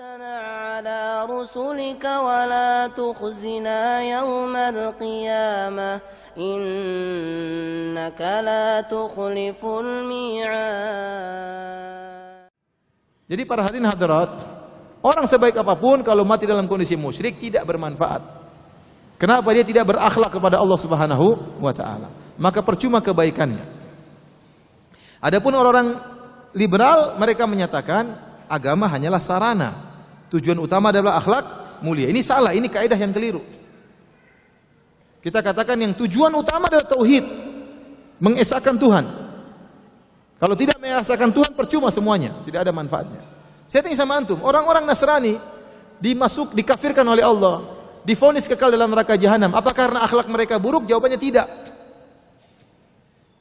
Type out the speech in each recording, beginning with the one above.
على رسلك ولا تخزنا يوم القيامة إنك لا تخلف الميعاد. Jadi para hadirin hadirat, orang sebaik apapun kalau mati dalam kondisi musyrik tidak bermanfaat. Kenapa? Dia tidak berakhlak kepada Allah Subhanahu wa taala. Maka percuma kebaikannya. Adapun orang-orang liberal, mereka menyatakan agama hanyalah sarana. Tujuan utama adalah akhlak mulia. Ini salah, ini kaidah yang keliru. Kita katakan yang tujuan utama adalah tauhid, mengesahkan Tuhan. Kalau tidak mengesahkan Tuhan, percuma semuanya, tidak ada manfaatnya. Saya tanya sama antum, orang-orang Nasrani dikafirkan oleh Allah, divonis kekal dalam neraka jahanam. Apa karena akhlak mereka buruk? Jawabannya tidak.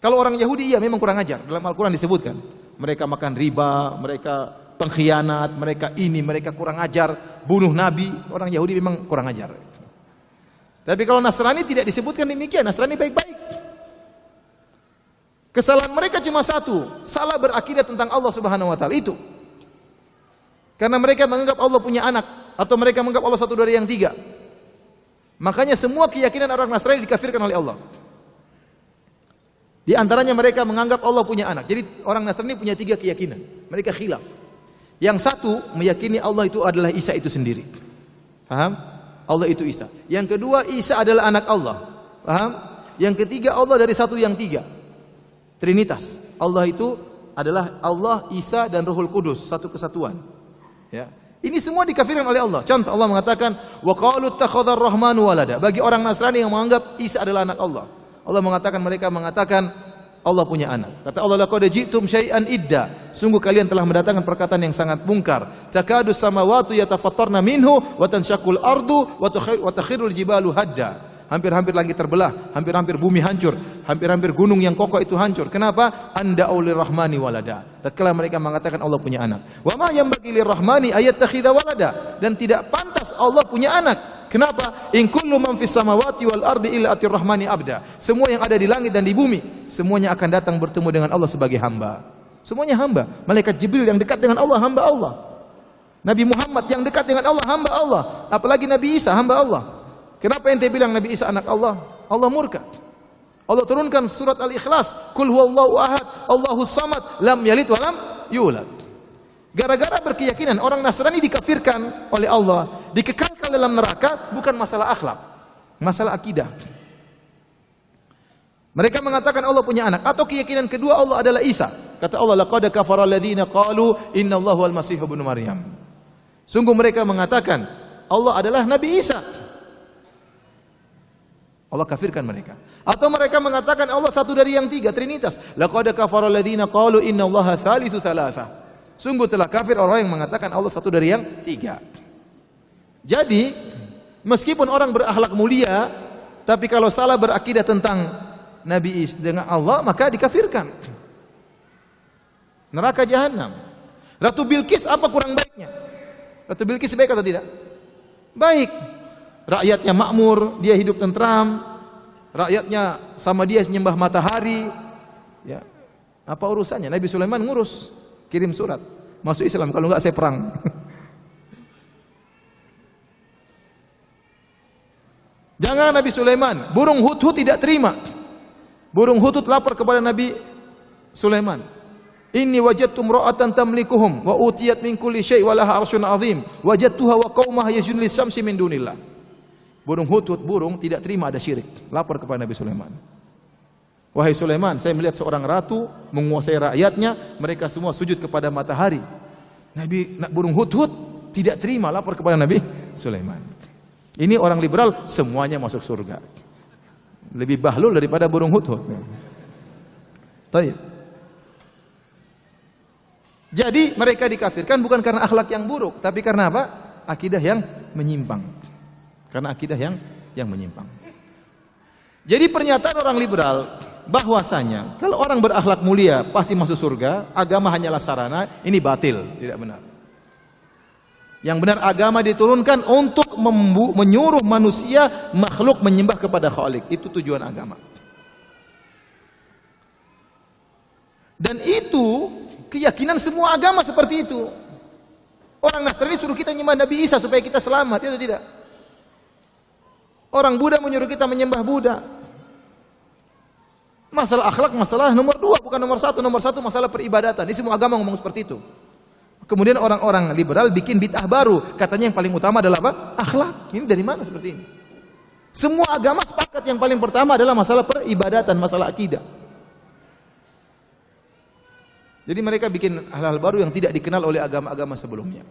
Kalau orang Yahudi, iya memang kurang ajar. Dalam Al-Quran disebutkan, mereka makan riba, mereka pengkhianat, mereka kurang ajar, bunuh Nabi. Orang Yahudi memang kurang ajar. Tapi kalau Nasrani tidak disebutkan demikian, Nasrani baik-baik. Kesalahan mereka cuma satu, salah berakidah tentang Allah Subhanahu wa taala itu. Karena mereka menganggap Allah punya anak atau mereka menganggap Allah satu dari yang tiga. Makanya semua keyakinan orang Nasrani dikafirkan oleh Allah. Di antaranya mereka menganggap Allah punya anak. Jadi orang Nasrani punya tiga keyakinan. Mereka khilaf. Yang satu meyakini Allah itu adalah Isa itu sendiri. Paham? Allah itu Isa. Yang kedua, Isa adalah anak Allah. Paham? Yang ketiga, Allah dari satu yang tiga. Trinitas. Allah itu adalah Allah, Isa dan Ruhul Kudus, satu kesatuan. Ya. Ini semua dikafirkan oleh Allah. Contoh, Allah mengatakan, "Wa qalu ittakhadhar rahmanu walada." Bagi orang Nasrani yang menganggap Isa adalah anak Allah, Allah mengatakan, mereka mengatakan Allah punya anak. Kata Allah, "Laqad ji'tum syai'an idda." Sungguh kalian telah mendatangkan perkataan yang sangat mungkar. "Takadu samawati yatafattarna minhu wa tanshaqqul ardu wa takhirul jibalu hadda." Hampir-hampir langit terbelah, hampir-hampir bumi hancur, hampir-hampir gunung yang kokoh itu hancur. Kenapa? Anda aulir rahmani walada. Tatkala mereka mengatakan Allah punya anak. Wa ma yanbaghi lirrahmani ayattakhidha walada. Dan tidak pantas Allah punya anak. Kenapa? In kullu man fis samawati wal ardi illa atir rahmani abda. Semua yang ada di langit dan di bumi, semuanya akan datang bertemu dengan Allah sebagai hamba. Semuanya hamba. Malaikat Jibril yang dekat dengan Allah, hamba Allah. Nabi Muhammad yang dekat dengan Allah, hamba Allah. Apalagi Nabi Isa, hamba Allah. Kenapa ente bilang Nabi Isa anak Allah? Allah murka. Allah turunkan surat Al-Ikhlas, "Qul huwallahu ahad, Allahus samad, lam yalid wa lam yulad." Gara-gara berkeyakinan orang Nasrani dikafirkan oleh Allah, dikekalkan dalam neraka, bukan masalah akhlak, masalah akidah. Mereka mengatakan Allah punya anak, atau keyakinan kedua Allah adalah Isa. Kata Allah, "Laqad kafara alladziina qalu innallahu al-masih ibnu Maryam." Sungguh mereka mengatakan Allah adalah Nabi Isa. Allah kafirkan mereka. Atau mereka mengatakan Allah satu dari yang tiga, Trinitas. Laqad kafara alladziina qalu innallaha tsalitsu tsalatsa. Sungguh telah kafir orang yang mengatakan Allah satu dari yang tiga. Jadi, meskipun orang berakhlak mulia, tapi kalau salah berakidah tentang Nabi Isa dengan Allah, maka dikafirkan. Neraka jahanam. Ratu Bilqis apa kurang baiknya? Ratu Bilqis baik atau tidak? Baik. Rakyatnya makmur, dia hidup tentram. Rakyatnya sama dia menyembah matahari. Ya. Apa urusannya? Nabi Sulaiman ngurus, kirim surat, masuk Islam, kalau enggak saya perang. Jangan Nabi Sulaiman, burung hudhud tidak terima. Burung hudhud lapor kepada Nabi Sulaiman. "Inni wajadtu imra'atan tamlikuhum wa utiyat min kulli syai' wa laha 'arsyun 'azim. Wajadtuha wa qaumaha yasjuduna lis-syamsi min dunillah." Burung hudhud, burung tidak terima ada syirik, lapor kepada Nabi Sulaiman. "Wahai Sulaiman, saya melihat seorang ratu menguasai rakyatnya, mereka semua sujud kepada matahari." Burung hudhud tidak terima, lapor kepada Nabi Sulaiman. Ini orang liberal semuanya masuk surga. Lebih bahlul daripada burung hudhud. Baik. Jadi mereka dikafirkan bukan karena akhlak yang buruk, tapi karena apa? Akidah yang menyimpang. Karena akidah yang menyimpang. Jadi pernyataan orang liberal bahwasanya kalau orang berakhlak mulia pasti masuk surga, agama hanyalah sarana, ini batil, tidak benar. Yang benar agama diturunkan untuk menyuruh manusia makhluk menyembah kepada Khalik. Itu tujuan agama. Dan itu keyakinan semua agama seperti itu. Orang Nasrani suruh kita menyembah Nabi Isa supaya kita selamat, itu tidak. Orang Buddha menyuruh kita menyembah Buddha. Masalah akhlak, masalah nomor 2, bukan nomor 1. Nomor 1 masalah peribadatan. Ini semua agama ngomong seperti itu. Kemudian orang-orang liberal bikin bid'ah baru. Katanya yang paling utama adalah apa? Akhlak. Ini dari mana seperti ini? Semua agama sepakat yang paling pertama adalah masalah peribadatan, masalah akidah. Jadi mereka bikin hal-hal baru yang tidak dikenal oleh agama-agama sebelumnya.